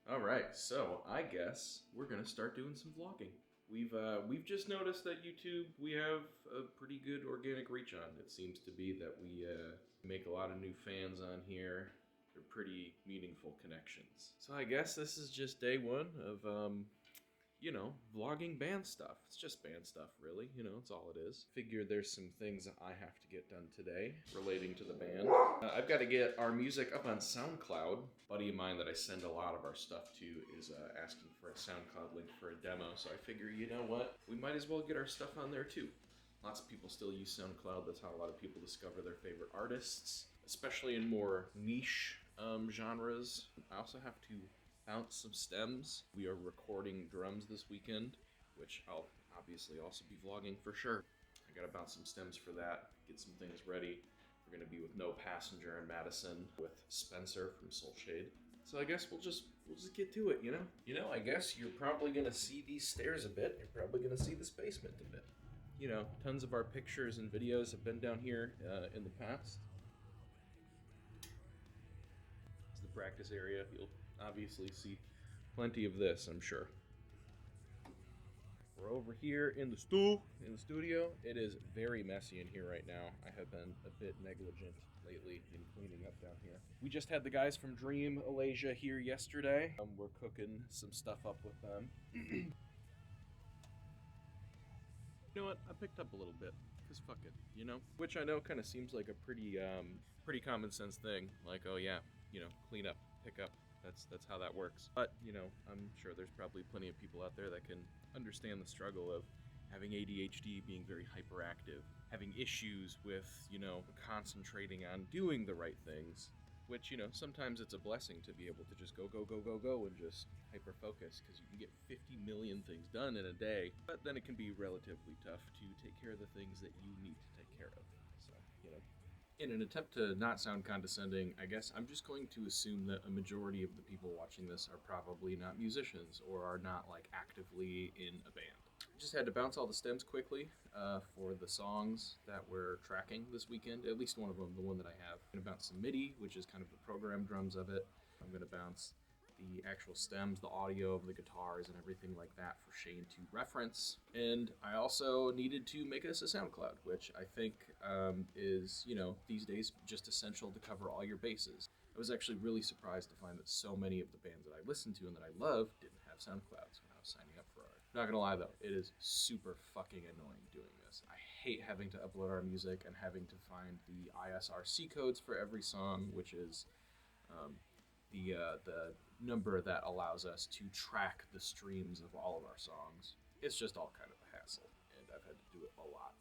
All right, so I guess we're gonna start doing some vlogging. We've just noticed that YouTube we have a pretty good organic reach on. It seems to be that we make a lot of new fans on here. They're pretty meaningful connections. So I guess this is just day one of vlogging band stuff. It's just band stuff, really. It's all it is. Figure there's some things that I have to get done today relating to the band. I've got to get our music up on SoundCloud. A buddy of mine that I send a lot of our stuff to is asking for a SoundCloud link for a demo, so I figure, you know what? We might as well get our stuff on there too. Lots of people still use SoundCloud. That's how a lot of people discover their favorite artists, especially in more niche genres. I also have to bounce some stems. We are recording drums this weekend, which I'll obviously also be vlogging for sure. I gotta bounce some stems for that, get some things ready. We're gonna be with No Passenger in Madison with Spencer from Soulshade. So I guess we'll just get to it, I guess you're probably gonna see these stairs a bit. You're probably gonna see this basement a bit. Tons of our pictures and videos have been down here in the past. It's the practice area. You'll obviously see plenty of this, I'm sure. We're over here in the studio. It is very messy in here right now. I have been a bit negligent lately in cleaning up down here. We just had the guys from Dream Alasia here yesterday. We're cooking some stuff up with them. You know what? I picked up a little bit, because fuck it, Which I know kind of seems like a pretty common sense thing. Like, oh yeah, clean up, pick up. That's how that works. But, I'm sure there's probably plenty of people out there that can understand the struggle of having ADHD, being very hyperactive, having issues with, concentrating on doing the right things, which, sometimes it's a blessing to be able to just go, and just hyper-focus, because you can get 50 million things done in a day, but then it can be relatively tough to take care of the things that you need to take care of. So, in an attempt to not sound condescending, I guess I'm just going to assume that a majority of the people watching this are probably not musicians or are not actively in a band. I just had to bounce all the stems quickly for the songs that we're tracking this weekend, at least one of them, the one that I have. I'm going to bounce some MIDI, which is kind of the program drums of it. I'm going to bounce the actual stems, the audio of the guitars and everything like that for Shane to reference. And I also needed to make us a SoundCloud, which I think is, these days just essential to cover all your bases. I was actually really surprised to find that so many of the bands that I listen to and that I love didn't have SoundClouds when I was signing up for ours. Not gonna lie though, it is super fucking annoying doing this. I hate having to upload our music and having to find the ISRC codes for every song, which is the number that allows us to track the streams of all of our songs. It's just all kind of a hassle, and I've had to do it a lot.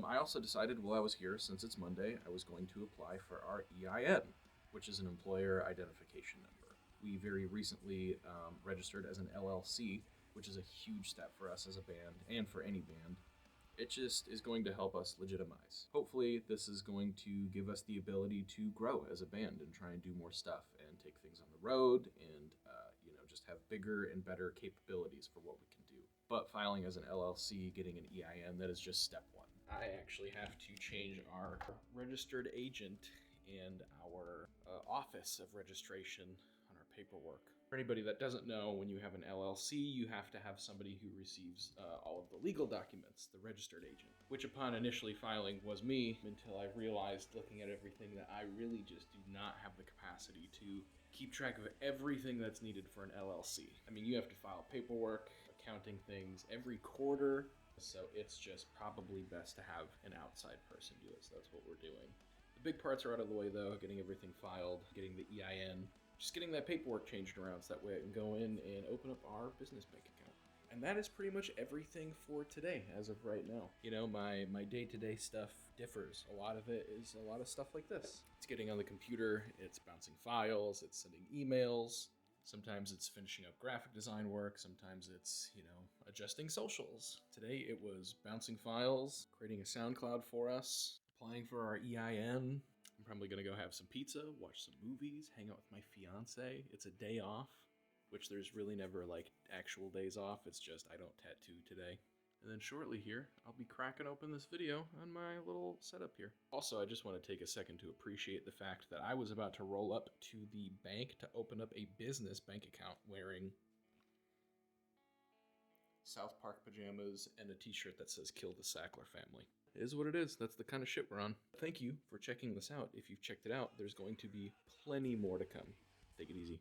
I also decided while I was here, since it's Monday, I was going to apply for our EIN, which is an employer identification number. We very recently registered as an LLC, which is a huge step for us as a band, and for any band. It just is going to help us legitimize. Hopefully, this is going to give us the ability to grow as a band and try and do more stuff and take things on the road and, just have bigger and better capabilities for what we can do. But filing as an LLC, getting an EIN, that is just step one. I actually have to change our registered agent and our office of registration on our paperwork. For anybody that doesn't know, when you have an LLC, you have to have somebody who receives all of the legal documents, the registered agent, which upon initially filing was me, until I realized, looking at everything, that I really just do not have the capacity to keep track of everything that's needed for an LLC. I mean, you have to file paperwork, accounting things every quarter, so it's just probably best to have an outside person do it, so that's what we're doing. The big parts are out of the way though, getting everything filed, getting the EIN, just getting that paperwork changed around so that way I can go in and open up our business bank account. And that is pretty much everything for today as of right now. My day-to-day stuff differs. A lot of it is a lot of stuff like this. It's getting on the computer, it's bouncing files, it's sending emails. Sometimes it's finishing up graphic design work. Sometimes it's, adjusting socials. Today it was bouncing files, creating a SoundCloud for us, applying for our EIN. I'm probably going to go have some pizza, watch some movies, hang out with my fiance. It's a day off, which there's really never actual days off. It's just I don't tattoo today. And then shortly here, I'll be cracking open this video on my little setup here. Also, I just want to take a second to appreciate the fact that I was about to roll up to the bank to open up a business bank account wearing South Park pajamas and a t-shirt that says "Kill the Sackler Family." It is what it is. That's the kind of shit we're on. Thank you for checking this out. If you've checked it out, there's going to be plenty more to come. Take it easy.